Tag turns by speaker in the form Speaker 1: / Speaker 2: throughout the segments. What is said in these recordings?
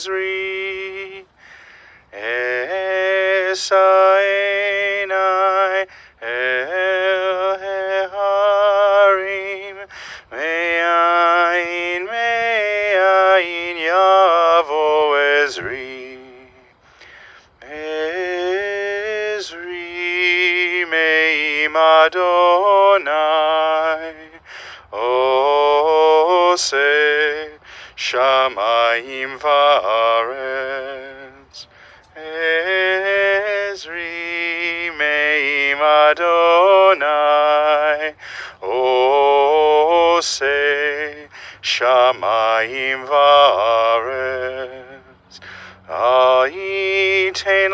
Speaker 1: Ezri. Esainai El Heharim Me'ayin Yavo Ezri Me'im Adonai Ose Shamayim Va'aretz Ezri Me'im Adonai Ose Shamayim Va'aretz Ayitein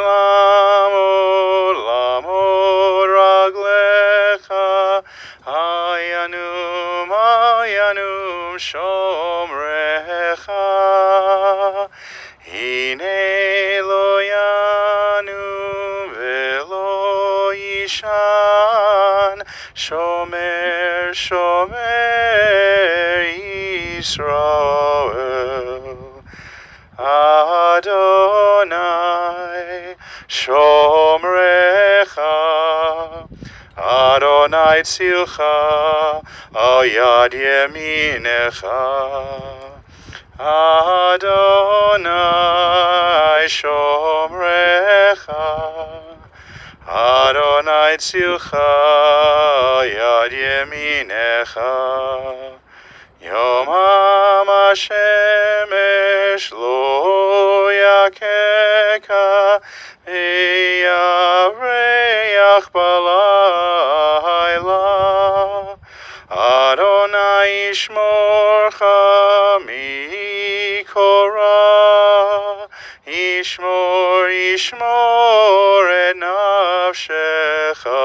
Speaker 1: lamod raglecha Hayanum shomrecha Hine lo yanum velo yishan Shomer Yisrael Adonai Shomrecha Adonai tzilcha al yad yeminecha Adonai Shomrecha Adonai tzilcha al yad yeminecha Yomam HaShemesh lo yakeka Yareach balayla Adonai yishmorcha mikora Yishmor et nafshecha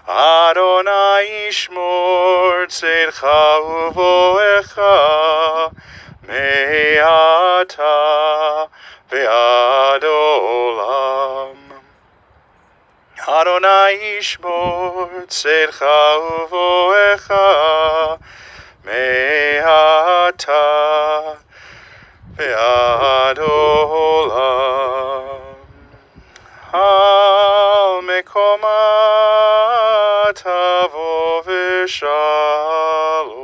Speaker 1: Adonai yishmor tzedcha uvoecha me'ata ve'ad olam. Adonai yishmor tzedcha uvoecha me'ata ve'ad olam. Al mekoma tavo v'shalom.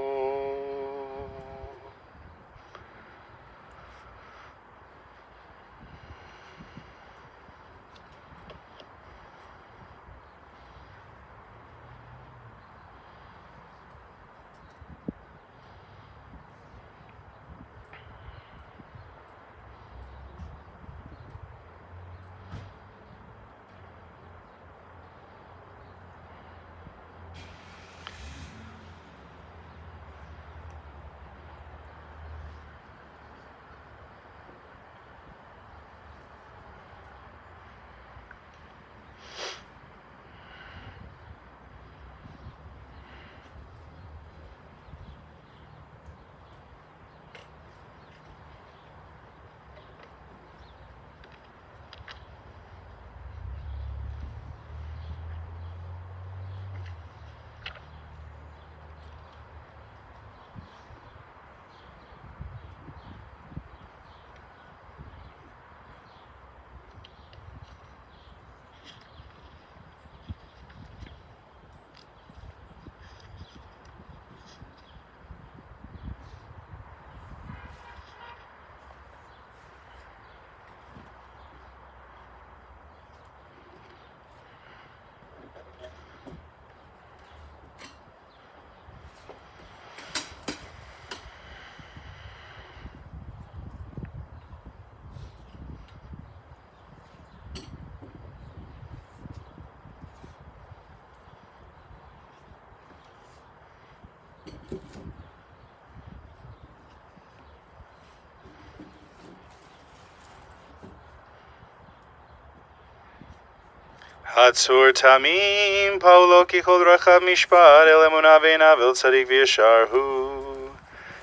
Speaker 1: Hatzur tamim, paulo kichol rachav mishpat, el emunah ve'navel tzadik v'yasharhu.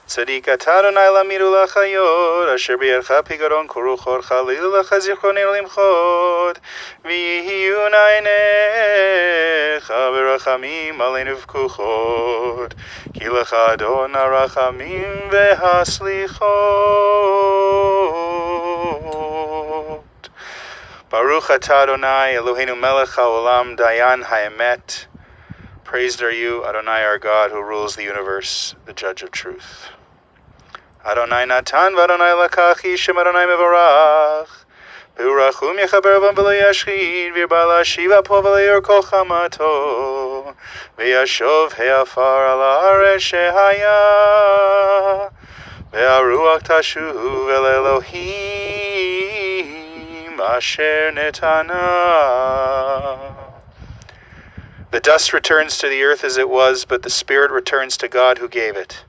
Speaker 1: Tzadik atadonai lamidu lachayot, asher b'yadcha pigaron kuruchot, chalil lecha zichronin limchot, v'yihiyu na'einecha v'rachamim aleinu v'kuchot, ki lecha Adonai rachamim v'haslichot. Baruch atah Adonai Eloheinu melech haolam dayan haemet. Praised are you, Adonai our God, who rules the universe, the judge of truth. Adonai natan v'Adonai lakach, Yishem Adonai mevarach. Be'urachum yechaber b'am v'lo yashchid, v'yirba la'shiva po v'lo yorko chamato, v'yashov he'afar al ha'aretz shehaya, ve'aruach tashuv el Elohim asher netana. The dust returns to the earth as it was, but the spirit returns to God who gave it.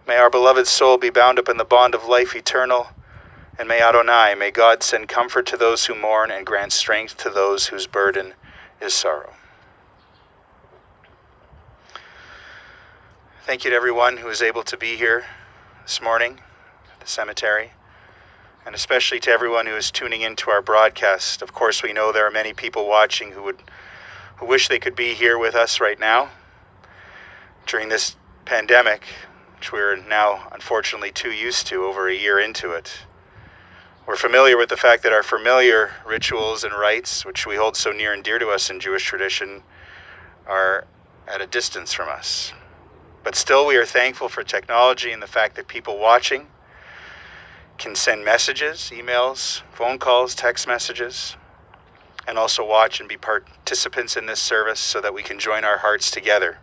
Speaker 1: May our beloved soul be bound up in the bond of life eternal, and may Adonai, may God send comfort to those who mourn and grant strength to those whose burden is sorrow. Thank you to everyone who is able to be here this morning at the cemetery, and especially to everyone who is tuning into our broadcast. Of course, we know there are many people watching who wish they could be here with us right now during this pandemic, which we're now unfortunately too used to over a year into it. We're familiar with the fact that our familiar rituals and rites, which we hold so near and dear to us in Jewish tradition, are at a distance from us. But still, we are thankful for technology and the fact that people watching can send messages, emails, phone calls, text messages, and also watch and be participants in this service so that we can join our hearts together,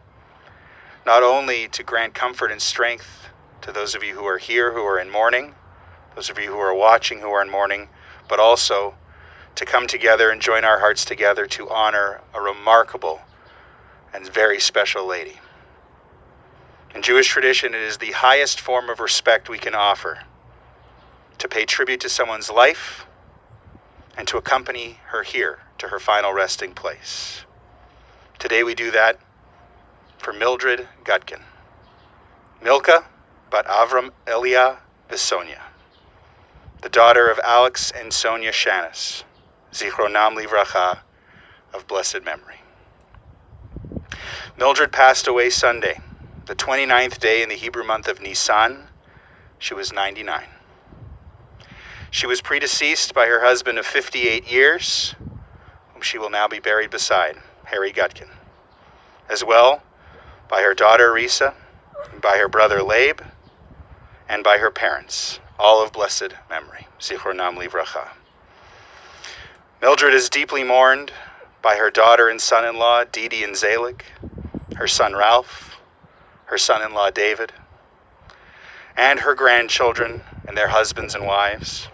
Speaker 1: not only to grant comfort and strength to those of you who are here who are in mourning, those of you who are watching who are in mourning, but also to come together and join our hearts together to honor a remarkable and very special lady. In Jewish tradition, it is the highest form of respect we can offer to pay tribute to someone's life and to accompany her here to her final resting place. Today we do that for Mildred Gutkin, Milka bat Avram Elia Visonia, the daughter of Alex and Sonia Shanis, Zichronam Livracha, of blessed memory. Mildred passed away Sunday, the 29th day in the Hebrew month of Nisan. She was 99. She was predeceased by her husband of 58 years, whom she will now be buried beside, Harry Gutkin, as well by her daughter Risa, by her brother Labe, and by her parents, all of blessed memory, Zichronam Livracha. Mildred is deeply mourned by her daughter and son-in-law, Didi and Zelig, her son Ralph, her son-in-law David, and her grandchildren and their husbands and wives,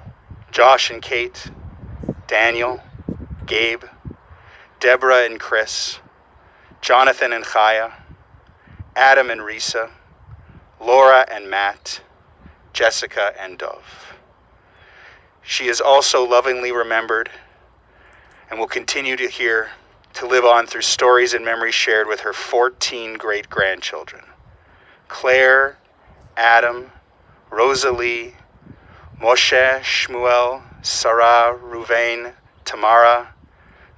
Speaker 1: Josh and Kate, Daniel, Gabe, Deborah and Chris, Jonathan and Chaya, Adam and Risa, Laura and Matt, Jessica and Dov. She is also lovingly remembered and will continue to live on through stories and memories shared with her 14 great-grandchildren, Claire, Adam, Rosalie, Moshe, Shmuel, Sarah, Ruvain, Tamara,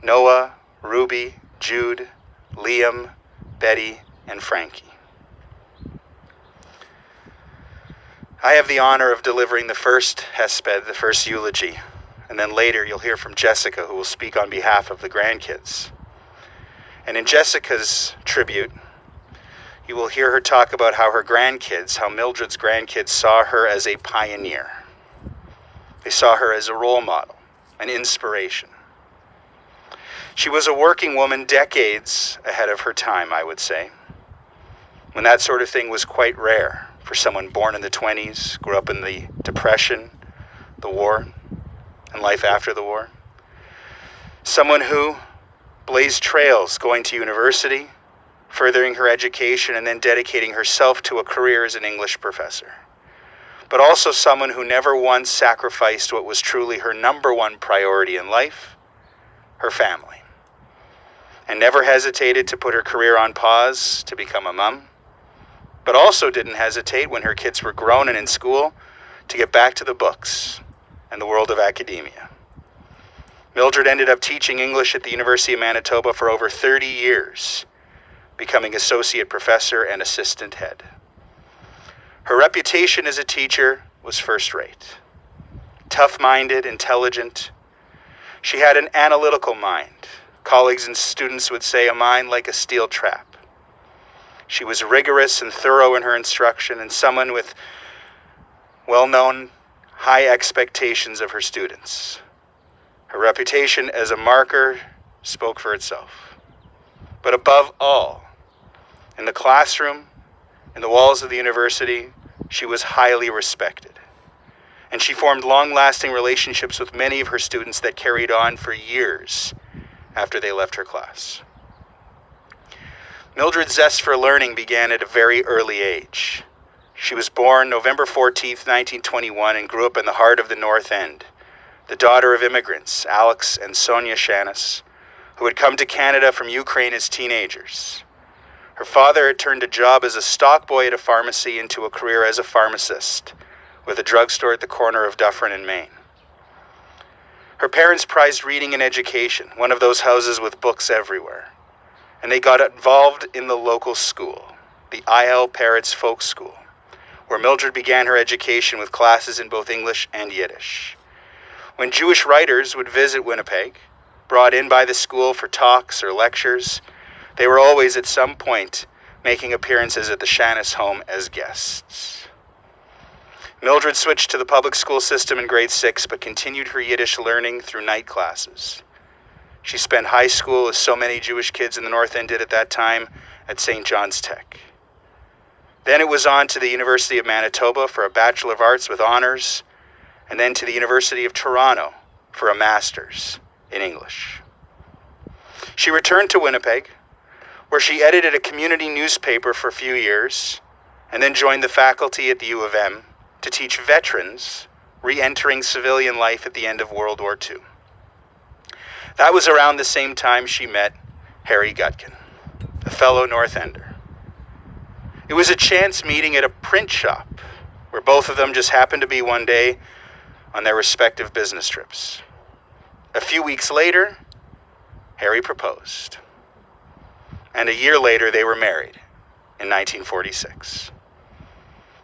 Speaker 1: Noah, Ruby, Jude, Liam, Betty, and Frankie. I have the honor of delivering the first hesped, the first eulogy, and then later you'll hear from Jessica, who will speak on behalf of the grandkids. And in Jessica's tribute, you will hear her talk about how Mildred's grandkids saw her as a pioneer. They saw her as a role model, an inspiration. She was a working woman decades ahead of her time, I would say, when that sort of thing was quite rare for someone born in the 20s, grew up in the Depression, the war, and life after the war. Someone who blazed trails going to university, furthering her education, and then dedicating herself to a career as an English professor. But also someone who never once sacrificed what was truly her number one priority in life, her family, and never hesitated to put her career on pause to become a mom, but also didn't hesitate when her kids were grown and in school to get back to the books and the world of academia. Mildred ended up teaching English at the University of Manitoba for over 30 years, becoming associate professor and assistant head. Her reputation as a teacher was first-rate. Tough-minded, intelligent, She had an analytical mind. Colleagues and students would say a mind like a steel trap. She was rigorous and thorough in her instruction and someone with well-known high expectations of her students. Her reputation as a marker spoke for itself. But above all, in the classroom, in the walls of the university, she was highly respected. And she formed long-lasting relationships with many of her students that carried on for years after they left her class. Mildred's zest for learning began at a very early age. She was born November 14th, 1921, and grew up in the heart of the North End, the daughter of immigrants, Alex and Sonia Shanis, who had come to Canada from Ukraine as teenagers. Her father had turned a job as a stock boy at a pharmacy into a career as a pharmacist, with a drugstore at the corner of Dufferin in Maine. Her parents prized reading and education, one of those houses with books everywhere, and they got involved in the local school, the I.L. Parrots Folk School, where Mildred began her education with classes in both English and Yiddish. When Jewish writers would visit Winnipeg, brought in by the school for talks or lectures, they were always at some point making appearances at the Shanis home as guests. Mildred switched to the public school system in grade 6, but continued her Yiddish learning through night classes. She spent high school, as so many Jewish kids in the North End did at that time, at St. John's Tech. Then it was on to the University of Manitoba for a Bachelor of Arts with honors, and then to the University of Toronto for a master's in English. She returned to Winnipeg, where she edited a community newspaper for a few years, and then joined the faculty at the U of M to teach veterans re-entering civilian life at the end of World War II. That was around the same time she met Harry Gutkin, a fellow North Ender. It was a chance meeting at a print shop, where both of them just happened to be one day on their respective business trips. A few weeks later, Harry proposed. And a year later, they were married in 1946.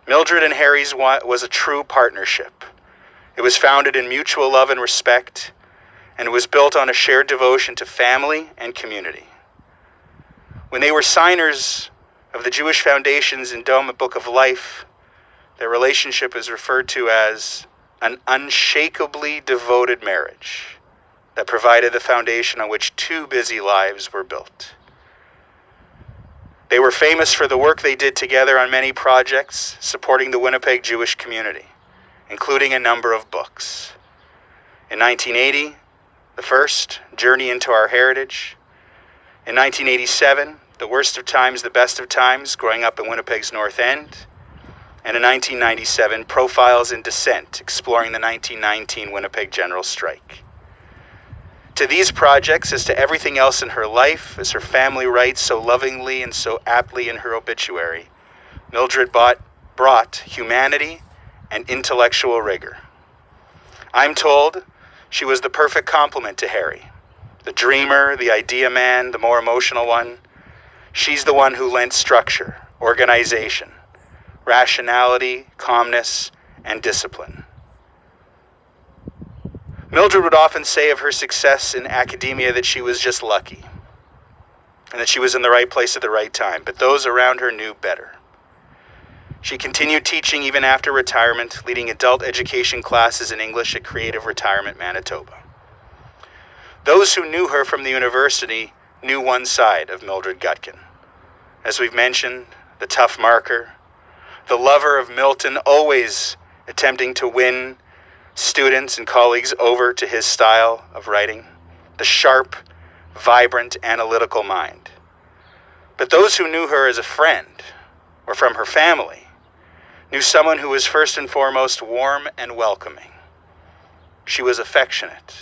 Speaker 1: Mildred and Harry's was a true partnership. It was founded in mutual love and respect, and it was built on a shared devotion to family and community. When they were signers of the Jewish Foundation's Endowment Book of Life, their relationship is referred to as an unshakably devoted marriage that provided the foundation on which two busy lives were built. They were famous for the work they did together on many projects supporting the Winnipeg Jewish community, including a number of books. In 1980, the first, Journey into Our Heritage. In 1987, The Worst of Times, The Best of Times, Growing Up in Winnipeg's North End. And in 1997, Profiles in Dissent, exploring the 1919 Winnipeg General Strike. To these projects, as to everything else in her life, as her family writes so lovingly and so aptly in her obituary, Mildred brought humanity and intellectual rigor. I'm told she was the perfect complement to Harry, the dreamer, the idea man, the more emotional one. She's the one who lent structure, organization, rationality, calmness, and discipline. Mildred would often say of her success in academia that she was just lucky, and that she was in the right place at the right time, but those around her knew better. She continued teaching even after retirement, leading adult education classes in English at Creative Retirement Manitoba. Those who knew her from the university knew one side of Mildred Gutkin. As we've mentioned, the tough marker, the lover of Milton, always attempting to win students and colleagues over to his style of writing, the sharp, vibrant, analytical mind. But those who knew her as a friend, or from her family, knew someone who was first and foremost warm and welcoming. She was affectionate.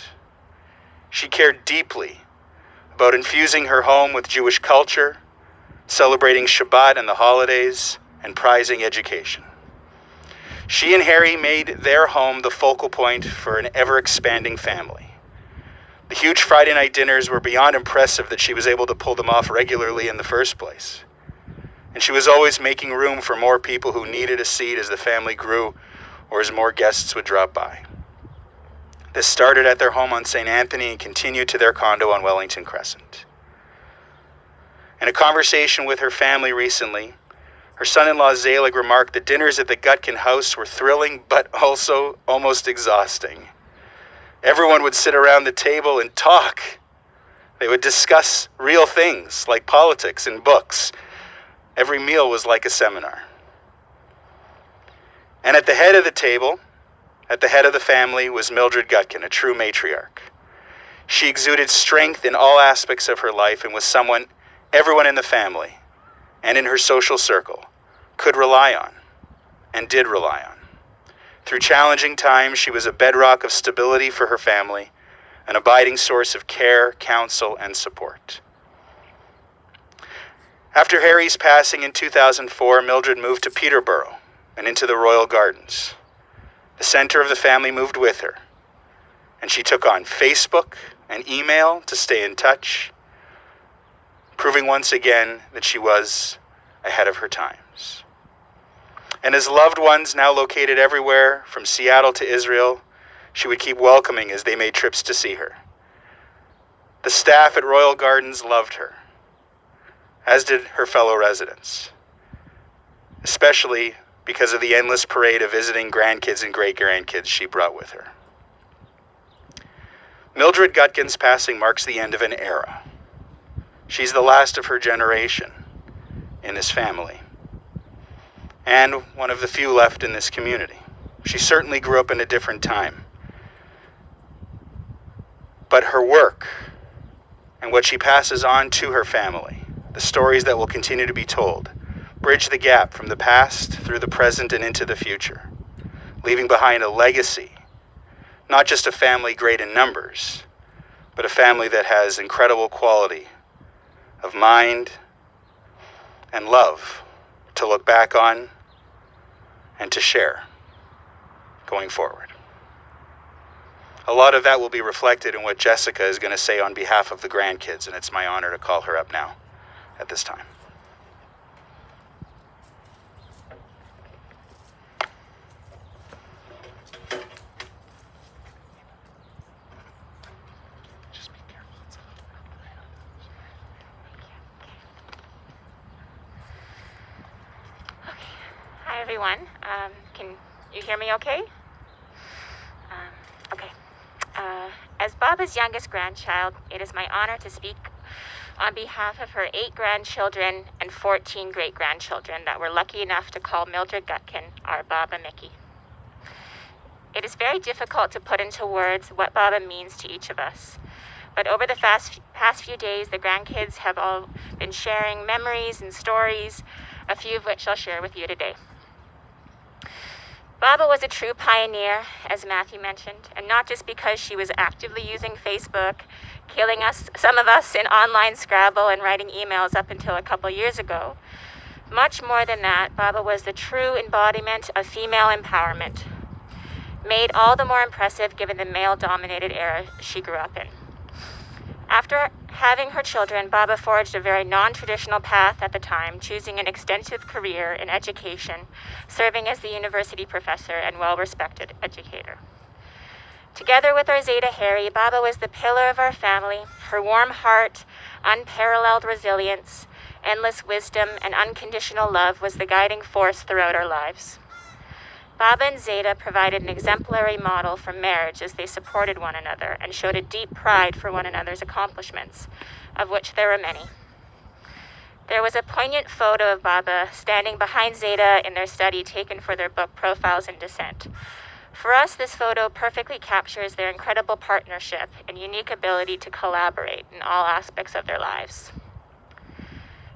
Speaker 1: She cared deeply about infusing her home with Jewish culture, celebrating Shabbat and the holidays, and prizing education. She and Harry made their home the focal point for an ever-expanding family. The huge Friday night dinners were beyond impressive that she was able to pull them off regularly in the first place. And she was always making room for more people who needed a seat as the family grew or as more guests would drop by. This started at their home on St. Anthony and continued to their condo on Wellington Crescent. In a conversation with her family recently, her son-in-law Zelig remarked that dinners at the Gutkin house were thrilling but also almost exhausting. Everyone would sit around the table and talk. They would discuss real things like politics and books. Every meal was like a seminar. And at the head of the table, at the head of the family, was Mildred Gutkin, a true matriarch. She exuded strength in all aspects of her life and was someone everyone in the family and in her social circle could rely on and did rely on. Through challenging times, she was a bedrock of stability for her family, an abiding source of care, counsel, and support. After Harry's passing in 2004, Mildred moved to Peterborough and into the Royal Gardens. The center of the family moved with her, and she took on Facebook and email to stay in touch, proving once again that she was ahead of her times. And as loved ones now located everywhere, from Seattle to Israel, she would keep welcoming as they made trips to see her. The staff at Royal Gardens loved her, as did her fellow residents, especially because of the endless parade of visiting grandkids and great-grandkids she brought with her. Mildred Gutkin's passing marks the end of an era. She's the last of her generation in this family, and one of the few left in this community. She certainly grew up in a different time. But her work and what she passes on to her family, the stories that will continue to be told, bridge the gap from the past through the present and into the future, leaving behind a legacy, not just a family great in numbers, but a family that has incredible quality of mind and love to look back on and to share going forward. A lot of that will be reflected in what Jessica is going to say on behalf of the grandkids, and it's my honor to call her up now at this time.
Speaker 2: Hi everyone. Can you hear me okay? Okay. As Baba's youngest grandchild, it is my honor to speak on behalf of her 8 grandchildren and 14 great-grandchildren that were lucky enough to call Mildred Gutkin our Baba Mickey. It is very difficult to put into words what Baba means to each of us. But over the past few days, the grandkids have all been sharing memories and stories, a few of which I'll share with you today. Baba was a true pioneer, as Matthew mentioned, and not just because she was actively using Facebook, killing some of us in online Scrabble and writing emails up until a couple years ago. Much more than that, Baba was the true embodiment of female empowerment, made all the more impressive given the male-dominated era she grew up in. After having her children, Baba forged a very non-traditional path at the time, choosing an extensive career in education, serving as the university professor and well-respected educator. Together with our Zeta Harry, Baba was the pillar of our family. Her warm heart, unparalleled resilience, endless wisdom, and unconditional love was the guiding force throughout our lives. Baba and Zeta provided an exemplary model for marriage as they supported one another and showed a deep pride for one another's accomplishments, of which there were many. There was a poignant photo of Baba standing behind Zeta in their study taken for their book Profiles in Dissent. For us, this photo perfectly captures their incredible partnership and unique ability to collaborate in all aspects of their lives.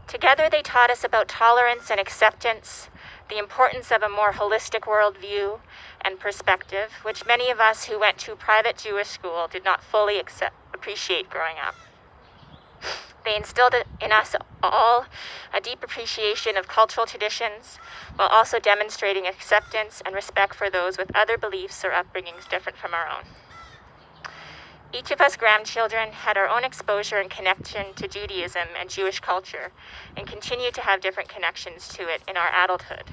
Speaker 2: Together, they taught us about tolerance and acceptance, the importance of a more holistic worldview and perspective, which many of us who went to private Jewish school did not fully appreciate growing up. They instilled in us all a deep appreciation of cultural traditions, while also demonstrating acceptance and respect for those with other beliefs or upbringings different from our own. Each of us grandchildren had our own exposure and connection to Judaism and Jewish culture, and continue to have different connections to it in our adulthood.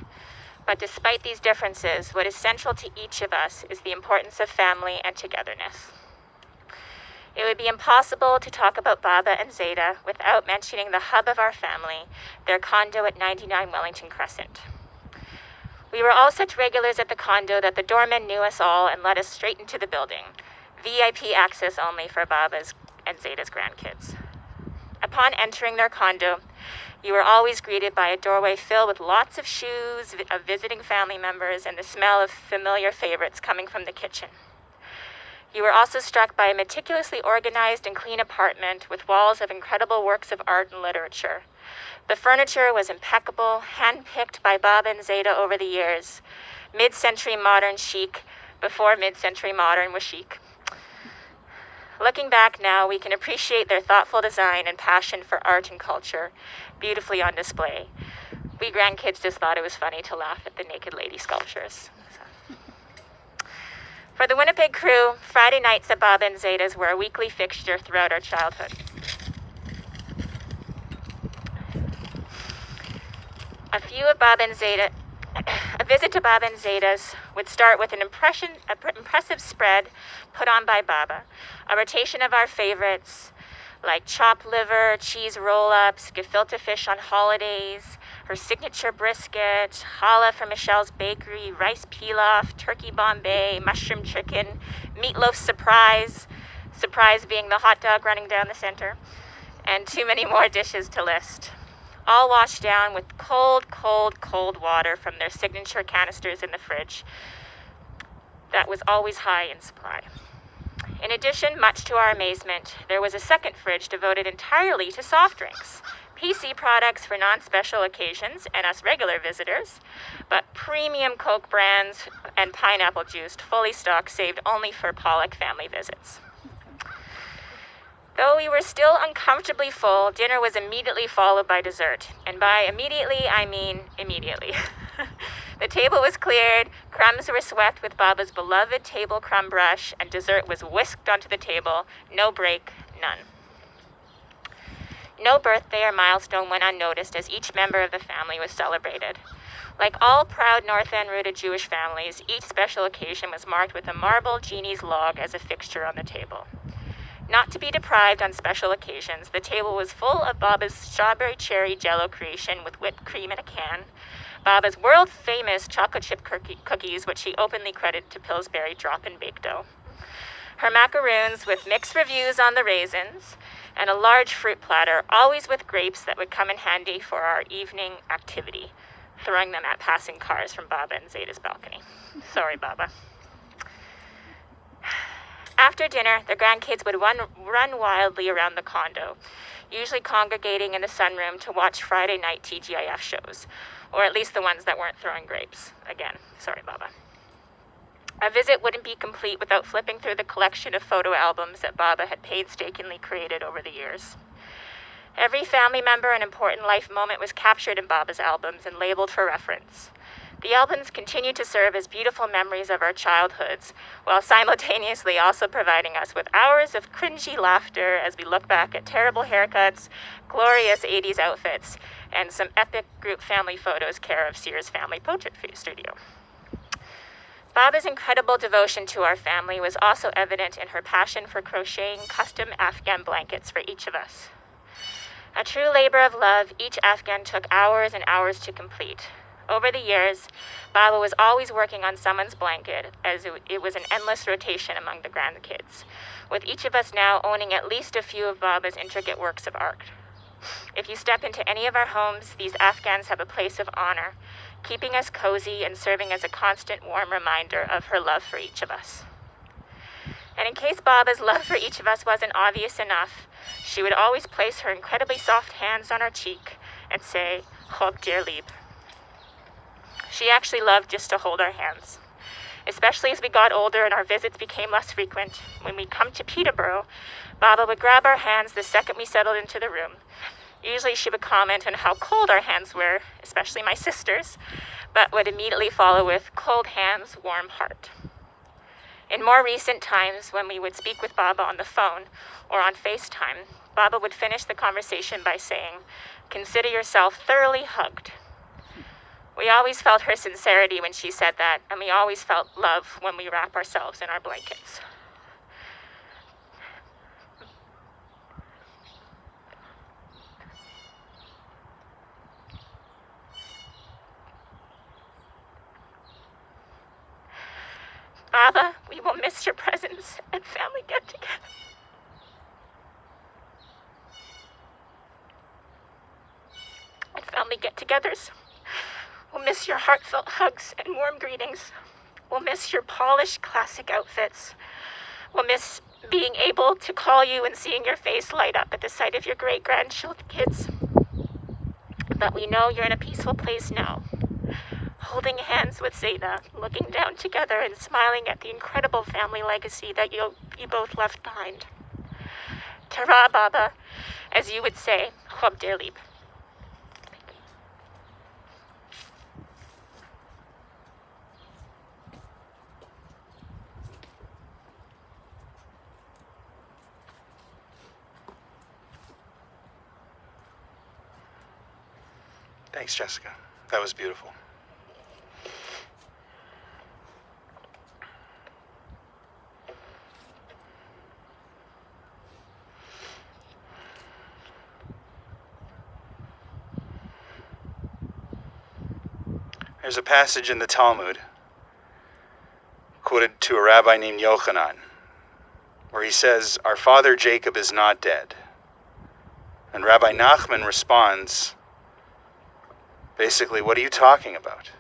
Speaker 2: But despite these differences, what is central to each of us is the importance of family and togetherness. It would be impossible to talk about Baba and Zeta without mentioning the hub of our family, their condo at 99 Wellington Crescent. We were all such regulars at the condo that the doorman knew us all and let us straight into the building. VIP access only for Baba's and Zeta's grandkids. Upon entering their condo, you were always greeted by a doorway filled with lots of shoes of visiting family members and the smell of familiar favorites coming from the kitchen. You were also struck by a meticulously organized and clean apartment with walls of incredible works of art and literature. The furniture was impeccable, hand-picked by Baba and Zeta over the years. Mid-century modern chic, before mid-century modern was chic. Looking back now, we can appreciate their thoughtful design and passion for art and culture, beautifully on display. We grandkids just thought it was funny to laugh at the naked lady sculptures. For the Winnipeg crew, Friday nights at Baba and Zeta's were a weekly fixture throughout our childhood. A visit to Baba and Zeta's would start with an impressive spread put on by Baba, a rotation of our favorites like chopped liver, cheese roll-ups, gefilte fish on holidays, her signature brisket, challah from Michelle's Bakery, rice pilaf, turkey Bombay, mushroom chicken, meatloaf surprise being the hot dog running down the center, and too many more dishes to list. All washed down with cold, cold, cold water from their signature canisters in the fridge that was always high in supply. In addition, much to our amazement, there was a second fridge devoted entirely to soft drinks. PC products for non-special occasions and us regular visitors, but premium Coke brands and pineapple juice fully stocked, saved only for Pollock family visits. Though we were still uncomfortably full, dinner was immediately followed by dessert. And by immediately, I mean immediately. The table was cleared, crumbs were swept with Baba's beloved table crumb brush, and dessert was whisked onto the table. No break, none. No birthday or milestone went unnoticed as each member of the family was celebrated. Like all proud North End-rooted Jewish families, each special occasion was marked with a marble genie's log as a fixture on the table. Not to be deprived on special occasions, the table was full of Baba's strawberry cherry jello creation with whipped cream in a can, Baba's world-famous chocolate chip cookies, which she openly credited to Pillsbury drop-in bake dough, her macaroons with mixed reviews on the raisins, and a large fruit platter, always with grapes that would come in handy for our evening activity, throwing them at passing cars from Baba and Zeta's balcony. Sorry, Baba. After dinner, the grandkids would run wildly around the condo, usually congregating in the sunroom to watch Friday night TGIF shows, or at least the ones that weren't throwing grapes. Again, sorry, Baba. A visit wouldn't be complete without flipping through the collection of photo albums that Baba had painstakingly created over the years. Every family member and important life moment was captured in Baba's albums and labeled for reference. The albums continue to serve as beautiful memories of our childhoods, while simultaneously also providing us with hours of cringy laughter as we look back at terrible haircuts, glorious 80s outfits, and some epic group family photos care of Sears Family Portrait Studio. Baba's incredible devotion to our family was also evident in her passion for crocheting custom Afghan blankets for each of us. A true labor of love, each Afghan took hours and hours to complete. Over the years, Baba was always working on someone's blanket, as it was an endless rotation among the grandkids, with each of us now owning at least a few of Baba's intricate works of art. If you step into any of our homes, these Afghans have a place of honor, keeping us cozy and serving as a constant warm reminder of her love for each of us. And in case Baba's love for each of us wasn't obvious enough, she would always place her incredibly soft hands on our cheek and say, "Chok dir lieb." She actually loved just to hold our hands. Especially as we got older and our visits became less frequent, when we come to Peterborough, Baba would grab our hands the second we settled into the room. Usually she would comment on how cold our hands were, especially my sister's, but would immediately follow with "cold hands, warm heart." In more recent times, when we would speak with Baba on the phone or on FaceTime, Baba would finish the conversation by saying, "Consider yourself thoroughly hugged." We always felt her sincerity when she said that, and we always felt love when we wrap ourselves in our blankets. Baba, we will miss your presence and family get-together. And family get-togethers. We'll miss your heartfelt hugs and warm greetings. We'll miss your polished classic outfits. We'll miss being able to call you and seeing your face light up at the sight of your great-grandchildren kids. But we know you're in a peaceful place now, holding hands with Zayda, looking down together and smiling at the incredible family legacy that you both left behind. Tara Baba, as you would say, Chob der Lieb.
Speaker 1: Thanks, Jessica. That was beautiful. There's a passage in the Talmud quoted to a rabbi named Yochanan where he says, "Our father Jacob is not dead." And Rabbi Nachman responds, basically, what are you talking about?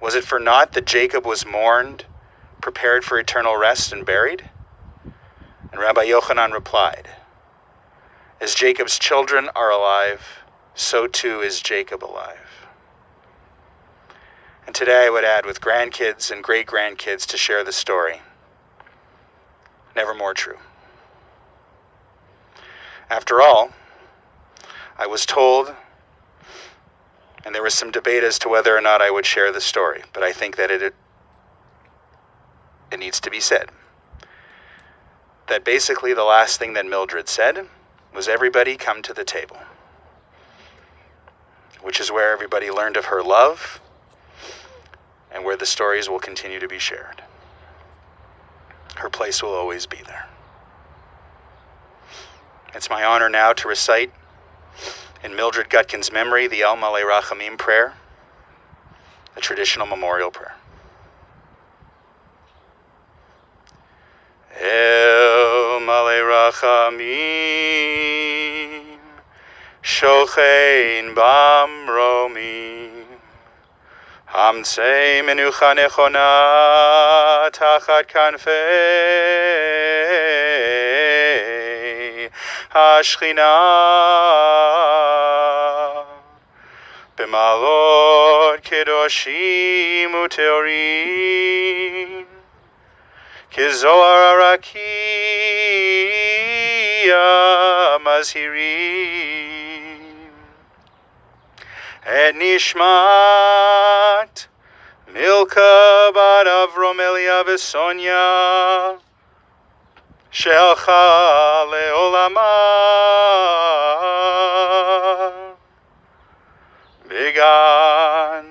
Speaker 1: Was it for naught that Jacob was mourned, prepared for eternal rest, and buried? And Rabbi Yochanan replied, as Jacob's children are alive, so too is Jacob alive. And today I would add, with grandkids and great-grandkids to share the story. Never more true. After all, I was told, and there was some debate as to whether or not I would share the story, but I think that it needs to be said, that basically the last thing that Mildred said was, everybody come to the table, which is where everybody learned of her love and where the stories will continue to be shared. Her place will always be there. It's my honor now to recite in Mildred Gutkin's memory the El Malei Rachamim prayer, the traditional memorial prayer. El Malei Rachamim, Shochein Bamromim, Hamtzei Menucha Nechona Tachat Kanfei Hashchina, B'malot Kedoshim Uteorim, Kizohar Arakia Mazhirim, Et Nishmat Milka Bat Avrom Eliyav Sonia She'alcha Le'olama Began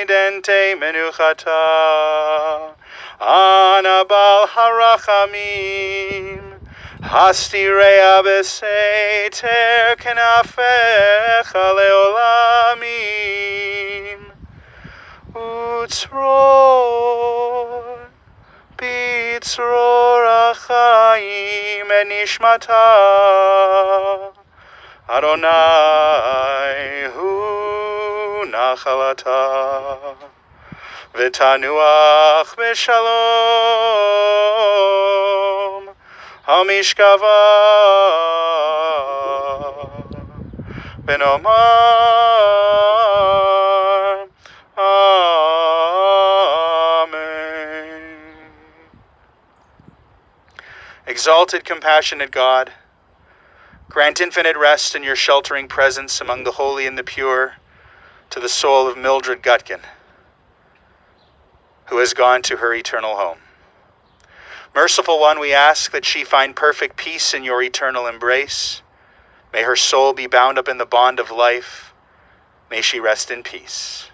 Speaker 1: Eidente Menuchata Anabal Harachamim Hasti rea beseter kenafecha leolamim Utzror bitzror achayim en nishmata Adonai hu nachalata v'tanuach b'shalom Hamishkava Ben Omar Amen. Exalted, compassionate God, grant infinite rest in your sheltering presence among the holy and the pure to the soul of Mildred Gutkin, who has gone to her eternal home. Merciful One, we ask that she find perfect peace in your eternal embrace, May her soul be bound up in the bond of life. May she rest in peace.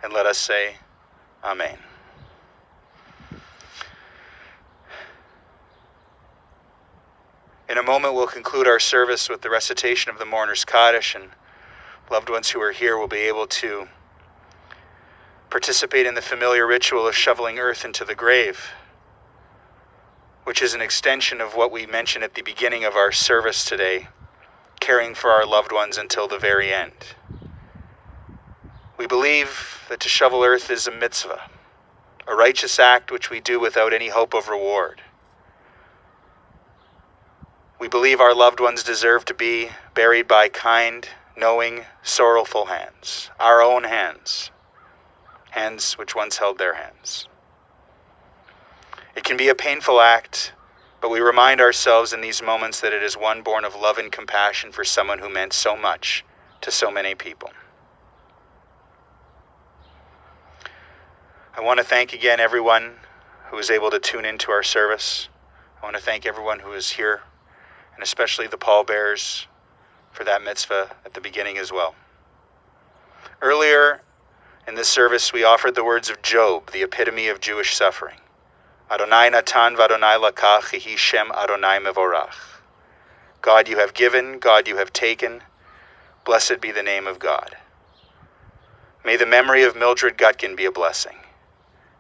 Speaker 1: And let us say, Amen. In a moment, we'll conclude our service with the recitation of the Mourner's Kaddish, and loved ones who are here will be able to participate in the familiar ritual of shoveling earth into the grave, which is an extension of what we mentioned at the beginning of our service today, caring for our loved ones until the very end. We believe that to shovel earth is a mitzvah, a righteous act which we do without any hope of reward. We believe our loved ones deserve to be buried by kind, knowing, sorrowful hands, our own hands, hands which once held their hands. It can be a painful act, but we remind ourselves in these moments that it is one born of love and compassion for someone who meant so much to so many people. I want to thank again everyone who was able to tune into our service. I want to thank everyone who is here, and especially the pallbearers for that mitzvah at the beginning as well. Earlier in this service, we offered the words of Job, the epitome of Jewish suffering. Adonai natan v'Adonai lakach, yehi shem Adonai mevorach. God, you have given, God, you have taken. Blessed be the name of God. May the memory of Mildred Gutkin be a blessing,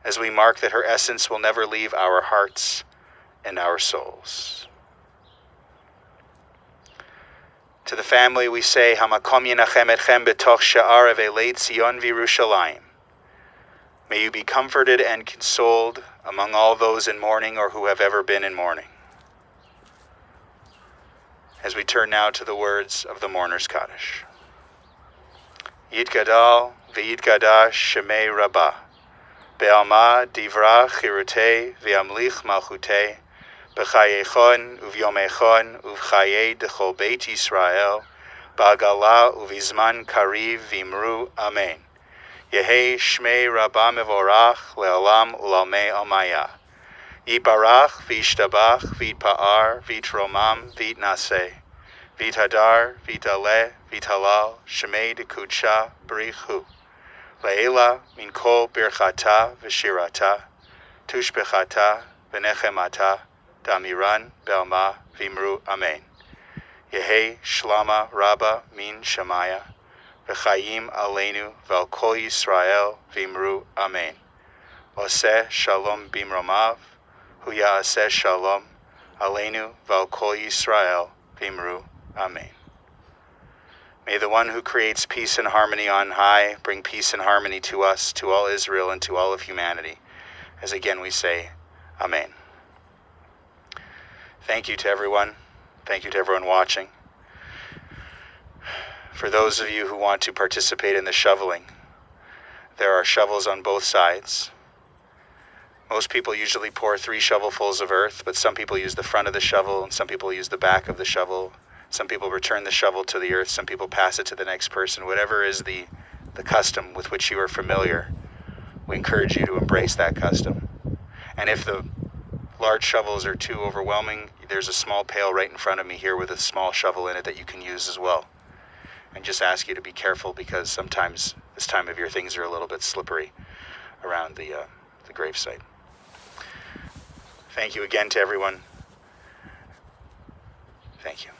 Speaker 1: as we mark that her essence will never leave our hearts and our souls. To the family we say, Hamakom yenachem etchem betoch she'ar evelei Tzion v'Yerushalayim. May you be comforted and consoled among all those in mourning or who have ever been in mourning. As we turn now to the words of the Mourner's Kaddish. Yitgadal v'yitgadash shemei Rabbah, be'alma divra chirutei v'yamlich malchutei, b'chayechon uv'yomechon uv'chayei d'chol beit Yisrael, ba'agala uv'izman kariv v'imru Amen. Yehei shmei Rabbah mevorach le'olam u'lalmei almaya. Yibarach v'yishtabach v'yitpa'ar v'yitromam v'yitnaseh. V'yithadar v'yitale v'yithalal shemei d'kudsha b'richu. Le'ela min kol birchata v'shirata tushbechata v'nechemata damiran be'alma v'imru Amen. Yehei shlama Rabbah min Shemaya v'chayim aleinu v'al kol Yisrael v'imru Amen. Oseh shalom bimromav hu ya'aseh shalom aleinu v'al kol Yisrael v'imru Amen. May the one who creates peace and harmony on high bring peace and harmony to us, to all Israel, and to all of humanity. As again we say, Amen. Thank you to everyone. Thank you to everyone watching. For those of you who want to participate in the shoveling, there are shovels on both sides. Most people usually pour 3 shovelfuls of earth, but some people use the front of the shovel, and some people use the back of the shovel. Some people return the shovel to the earth, some people pass it to the next person. Whatever is the custom with which you are familiar, we encourage you to embrace that custom. And if the large shovels are too overwhelming, there's a small pail right in front of me here with a small shovel in it that you can use as well. And just ask you to be careful, because sometimes this time of year things are a little bit slippery around the gravesite. Thank you again to everyone. Thank you.